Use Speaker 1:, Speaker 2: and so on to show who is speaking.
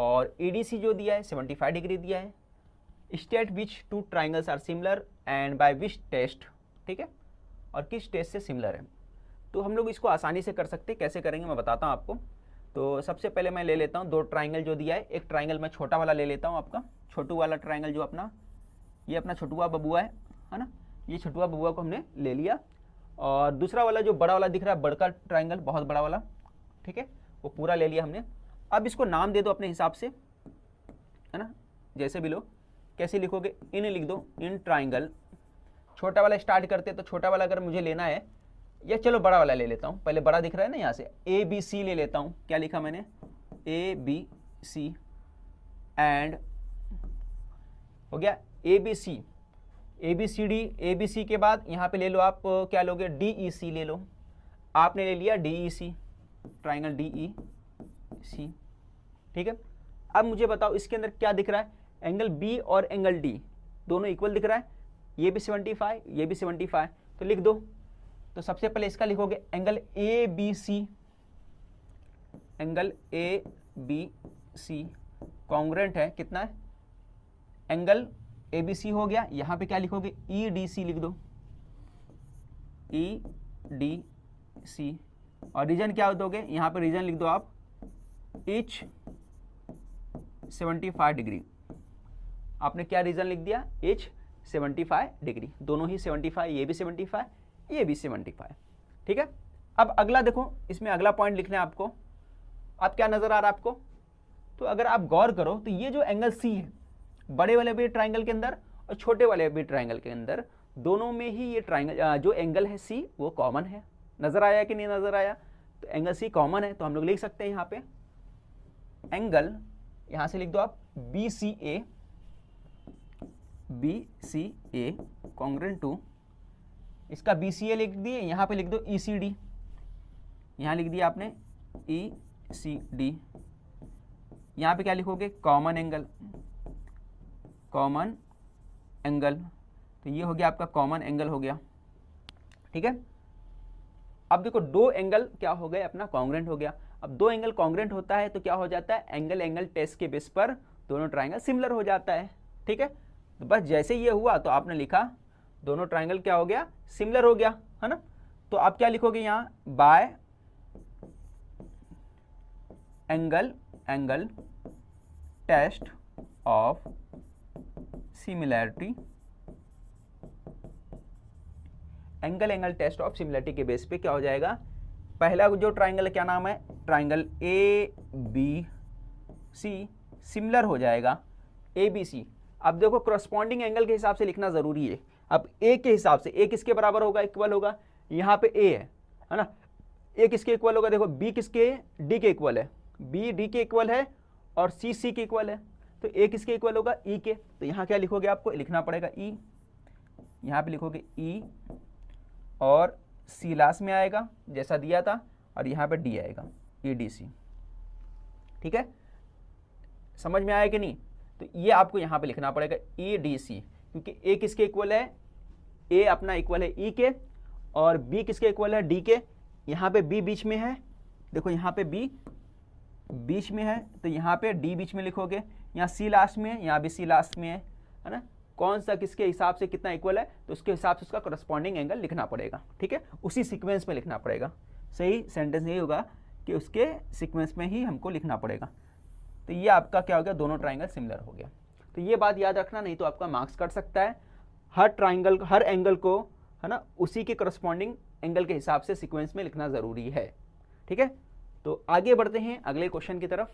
Speaker 1: और EDC जो दिया है 75 डिग्री दिया है। State which two triangles are similar and by which test, ठीक है, और किस टेस्ट से सिमिलर है। तो हम लोग इसको आसानी से कर सकते हैं, कैसे करेंगे मैं बताता हूँ आपको। तो सबसे पहले मैं ले लेता हूँ 2 ट्राइंगल जो दिया है। एक ट्राइंगल मैं छोटा वाला ले लेता हूँ, आपका छोटू वाला ट्राइंगल जो अपना, ये अपना छोटुआ बबुआ है ना, ये छोटुआ बबुआ को हमने ले लिया। और दूसरा वाला जो बड़ा वाला दिख रहा है, बड़का ट्राइंगल बहुत बड़ा वाला, ठीक है, वो पूरा ले लिया हमने। अब इसको नाम दे दो अपने हिसाब से, है ना, जैसे भी लो। कैसे लिखोगे, इन लिख दो, इन ट्राइंगल। छोटा वाला स्टार्ट करते, तो छोटा वाला अगर मुझे लेना है, या चलो बड़ा वाला ले लेता हूँ, पहले बड़ा दिख रहा है ना, यहाँ से ABC ले लेता हूँ। क्या लिखा मैंने, ABC एंड हो गया ABC, ABCD, ABC के बाद यहाँ पे ले लो आप, क्या लोगे, DEC ले लो। आपने ले लिया DEC, ट्राइंगल DEC, ठीक है। अब मुझे बताओ इसके अंदर क्या दिख रहा है, एंगल B और एंगल D दोनों इक्वल दिख रहा है, ये भी 75, ये भी 75, तो लिख दो। तो सबसे पहले इसका लिखोगे angle ABC, angle ABC congruent है, कितना है, एंगल ABC हो गया। यहाँ पे क्या लिखोगे, EDC लिख दो, EDC, और रीजन क्या दोगे, यहाँ पे रीजन लिख दो आप, each 75 डिग्री। आपने क्या रीजन लिख दिया, each 75 डिग्री, दोनों ही 75, ये भी 75, ये भी 75, ठीक है। अब अगला देखो, इसमें अगला पॉइंट लिखना है आपको। अब क्या नजर आ रहा है आपको, तो अगर आप गौर करो तो ये जो एंगल C है, बड़े वाले भी ट्राइंगल के अंदर और छोटे वाले भी ट्राइंगल के अंदर, दोनों में ही ये ट्राइंगल जो एंगल है C वो कॉमन है। नजर आया कि नहीं नजर आया, तो एंगल C कॉमन है, तो हम लोग लिख सकते हैं यहाँ पे एंगल, यहाँ से लिख दो आप BCA कॉन्ग्रेंट टू, इसका BCA लिख दिए, यहाँ पे लिख दो ECD, यहाँ लिख दिया आपने ECD। यहाँ पे क्या लिखोगे, कॉमन एंगल, कॉमन एंगल, तो ये हो गया आपका कॉमन एंगल हो गया, ठीक है। अब देखो 2 एंगल क्या हो गए, अपना कॉन्ग्रेंट हो गया। अब 2 एंगल कॉन्ग्रेंट होता है तो क्या हो जाता है, एंगल एंगल टेस्ट के बेस पर दोनों ट्राइंगल सिमिलर हो जाता है, ठीक है। तो बस जैसे ये हुआ तो आपने लिखा दोनों ट्राइंगल क्या हो गया, सिमिलर हो गया, है ना। तो आप क्या लिखोगे यहाँ, by angle angle test of similarity, angle angle test of similarity के बेस पे क्या हो जाएगा, पहला जो ट्राइंगल क्या नाम है, ट्राइंगल ABC सिमिलर हो जाएगा ABC। अब देखो क्रॉसपॉन्डिंग एंगल के हिसाब से लिखना जरूरी है। अब A के हिसाब से, A किसके बराबर होगा, इक्वल होगा, यहाँ पे A है ना, A किसके इक्वल होगा, देखो B किसके, D के इक्वल है, B D के इक्वल है और C के इक्वल है, तो A किसके इक्वल होगा, E के। तो यहाँ क्या लिखोगे, आपको लिखना पड़ेगा E, यहाँ पे लिखोगे E और C लास्ट में आएगा जैसा दिया था, और यहाँ पे D आएगा, EDC, ठीक है। समझ में आया कि नहीं, तो ये आपको यहाँ पे लिखना पड़ेगा EDC, क्योंकि A किसके इक्वल है, A अपना इक्वल है E के, और B किसके इक्वल है, D के। यहाँ पे B बीच में है, देखो यहाँ पे B बीच में है, तो यहाँ पे D बीच में लिखोगे, यहाँ C लास्ट में है, यहाँ भी C लास्ट में है ना। कौन सा किसके हिसाब से कितना इक्वल है, तो उसके हिसाब से उसका करस्पॉन्डिंग एंगल लिखना पड़ेगा, ठीक है, उसी सीक्वेंस में लिखना पड़ेगा। सही सेंटेंस यही होगा कि उसके सीक्वेंस में ही हमको लिखना पड़ेगा। तो ये आपका क्या हो गया, दोनों ट्राइंगल सिमिलर हो गया। तो ये बात याद रखना, नहीं तो आपका मार्क्स कट सकता है। हर ट्राइंगल, हर एंगल को, है ना, उसी के करस्पॉन्डिंग एंगल के हिसाब से सीक्वेंस में लिखना ज़रूरी है, ठीक है। तो आगे बढ़ते हैं अगले क्वेश्चन की तरफ।